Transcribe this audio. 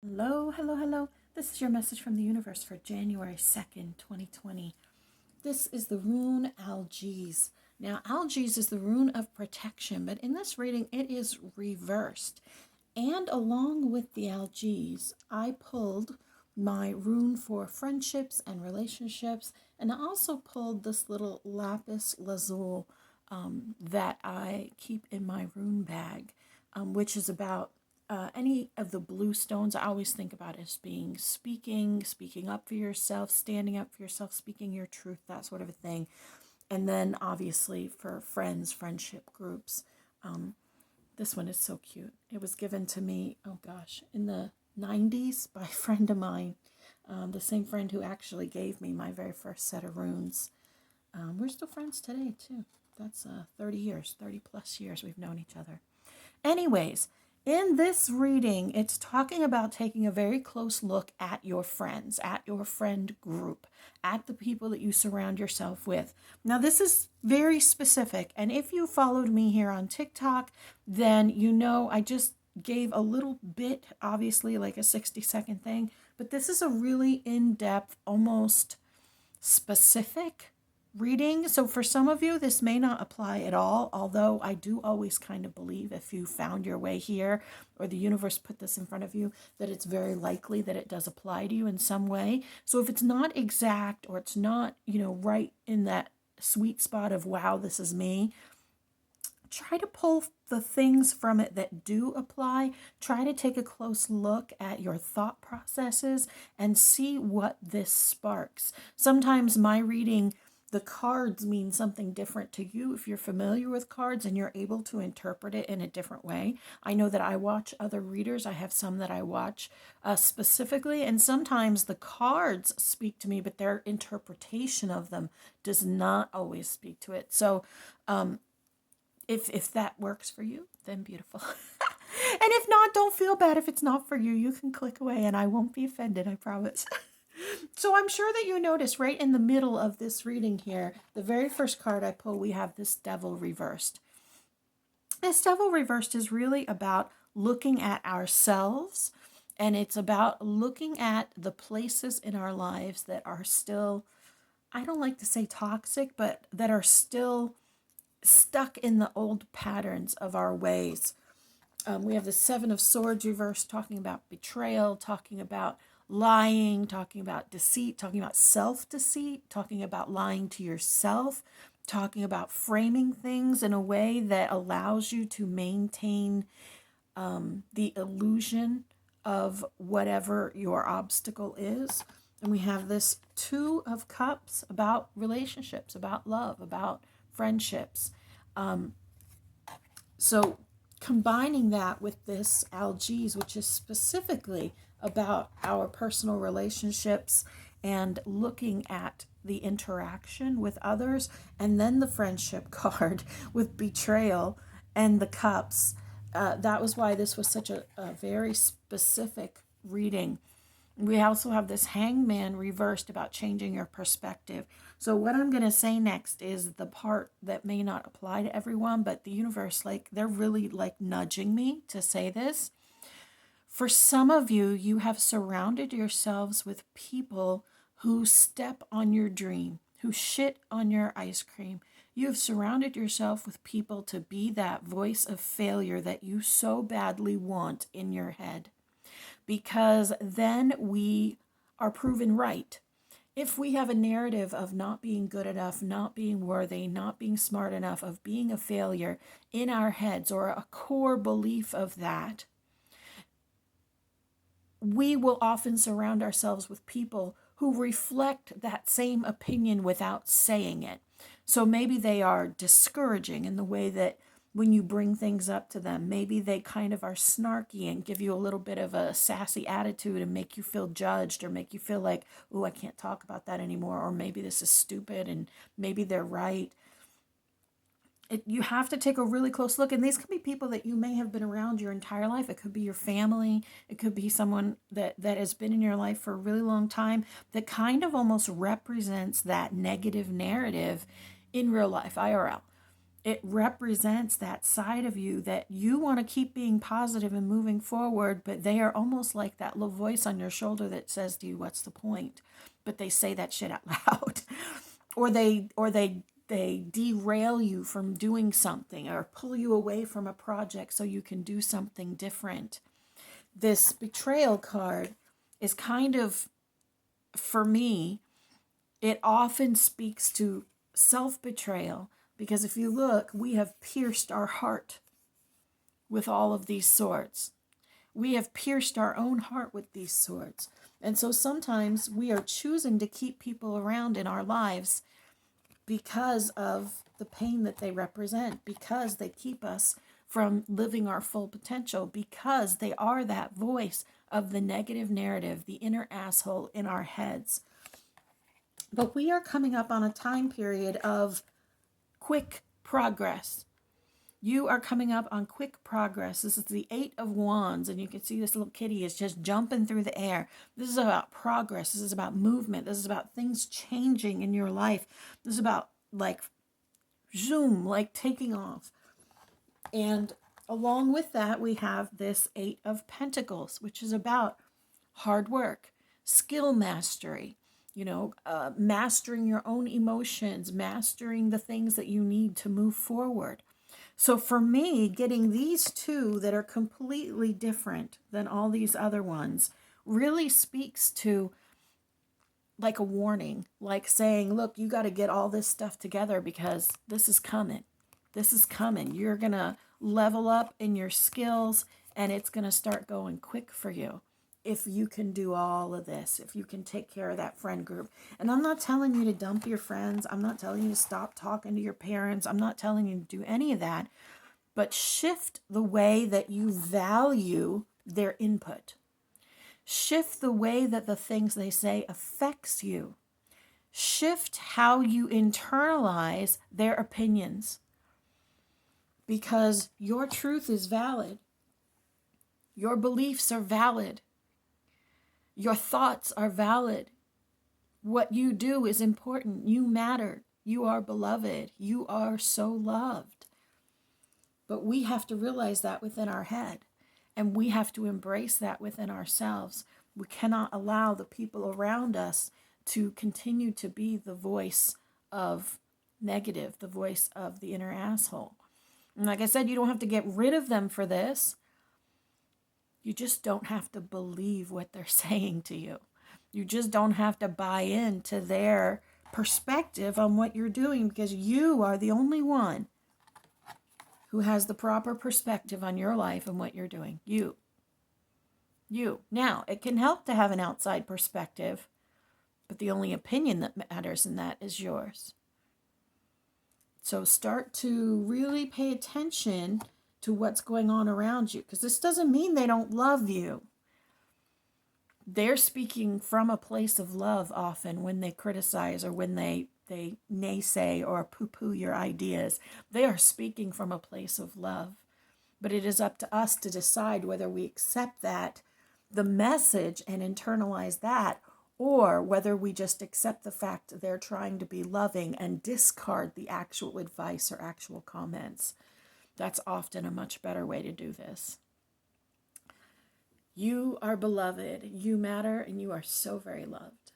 Hello, hello, hello. This is your message from the universe for January 2nd, 2020. This is the rune Algiz. Now, Algiz is the rune of protection, but in this reading, it is reversed. And along with the Algiz, I pulled my rune for friendships and relationships, and I also pulled this little lapis lazuli that I keep in my rune bag, which is about any of the blue stones. I always think about as being speaking up for yourself, standing up for yourself, speaking your truth, that sort of a thing. And then obviously for friends, friendship groups. This one is so cute. It was given to me, oh gosh, in the 90s by a friend of mine. The same friend who actually gave me my very first set of runes. We're still friends today too. That's 30 years, 30 plus years we've known each other. Anyways, in this reading, it's talking about taking a very close look at your friends, at your friend group, at the people that you surround yourself with. Now, this is very specific, and if you followed me here on TikTok, then you know I just gave a little bit, obviously like a 60-second thing, but this is a really in-depth, almost specific reading. So for some of you, this may not apply at all, although I do always kind of believe if you found your way here or the universe put this in front of you, that it's very likely that it does apply to you in some way. So if it's not exact or it's not, right in that sweet spot of, wow, this is me, try to pull the things from it that do apply. Try to take a close look at your thought processes and see what this sparks. Sometimes my reading, the cards mean something different to you if you're familiar with cards and you're able to interpret it in a different way. I know that I watch other readers. I have some that I watch specifically, and sometimes the cards speak to me, but their interpretation of them does not always speak to it. So if that works for you, then beautiful. And if not, don't feel bad if it's not for you. You can click away and I won't be offended, I promise. So I'm sure that you notice right in the middle of this reading here, the very first card I pull, we have this devil reversed. This devil reversed is really about looking at ourselves, and it's about looking at the places in our lives that are still, I don't like to say toxic, but that are still stuck in the old patterns of our ways. We have the Seven of Swords reversed, talking about betrayal, talking about lying, talking about deceit, talking about self-deceit, talking about lying to yourself, talking about framing things in a way that allows you to maintain the illusion of whatever your obstacle is. And we have this Two of Cups about relationships, about love, about friendships. So combining that with this Algiz, which is specifically about our personal relationships and looking at the interaction with others, and then the friendship card with betrayal and the cups. That was why this was such a very specific reading. We also have this Hangman reversed about changing your perspective. So what I'm going to say next is the part that may not apply to everyone, but the universe, they're really nudging me to say this. For some of you, you have surrounded yourselves with people who step on your dream, who shit on your ice cream. You have surrounded yourself with people to be that voice of failure that you so badly want in your head, because then we are proven right. If we have a narrative of not being good enough, not being worthy, not being smart enough, of being a failure in our heads, or a core belief of that, we will often surround ourselves with people who reflect that same opinion without saying it. So maybe they are discouraging in the way that when you bring things up to them, maybe they kind of are snarky and give you a little bit of a sassy attitude and make you feel judged, or make you feel like, oh, I can't talk about that anymore, or maybe this is stupid and maybe they're right. You have to take a really close look, and these can be people that you may have been around your entire life. It could be your family. It could be someone that has been in your life for a really long time, that kind of almost represents that negative narrative in real life, IRL. It represents that side of you that you want to keep being positive and moving forward, but they are almost like that little voice on your shoulder that says to you, what's the point? But they say that shit out loud. or they derail you from doing something or pull you away from a project so you can do something different. This betrayal card is kind of, for me, it often speaks to self-betrayal, because if you look, we have pierced our heart with all of these swords. We have pierced our own heart with these swords. And so sometimes we are choosing to keep people around in our lives because of the pain that they represent, because they keep us from living our full potential, because they are that voice of the negative narrative, the inner asshole in our heads. But we are coming up on a time period of quick progress. You are coming up on quick progress. This is the Eight of Wands, and you can see this little kitty is just jumping through the air. This is about progress. This is about movement. This is about things changing in your life. This is about like zoom, like taking off. And along with that, we have this Eight of Pentacles, which is about hard work, skill mastery, mastering your own emotions, mastering the things that you need to move forward. So for me, getting these two that are completely different than all these other ones really speaks to like a warning, like saying, look, you got to get all this stuff together because this is coming. This is coming. You're going to level up in your skills and it's going to start going quick for you. If you can do all of this, if you can take care of that friend group. And I'm not telling you to dump your friends. I'm not telling you to stop talking to your parents. I'm not telling you to do any of that. But shift the way that you value their input. Shift the way that the things they say affects you. Shift how you internalize their opinions. Because your truth is valid. Your beliefs are valid. Your thoughts are valid. What you do is important. You matter. You are beloved. You are so loved. But we have to realize that within our head. And we have to embrace that within ourselves. We cannot allow the people around us to continue to be the voice of negative, the voice of the inner asshole. And like I said, you don't have to get rid of them for this. You just don't have to believe what they're saying to you. You just don't have to buy into their perspective on what you're doing, because you are the only one who has the proper perspective on your life and what you're doing. You. Now, it can help to have an outside perspective, but the only opinion that matters in that is yours. So start to really pay attention to what's going on around you, because this doesn't mean they don't love you. They're speaking from a place of love often when they criticize or when they naysay or poo-poo your ideas. They are speaking from a place of love. But it is up to us to decide whether we accept that, the message, and internalize that, or whether we just accept the fact that they're trying to be loving and discard the actual advice or actual comments. That's often a much better way to do this. You are beloved, you matter, and you are so very loved.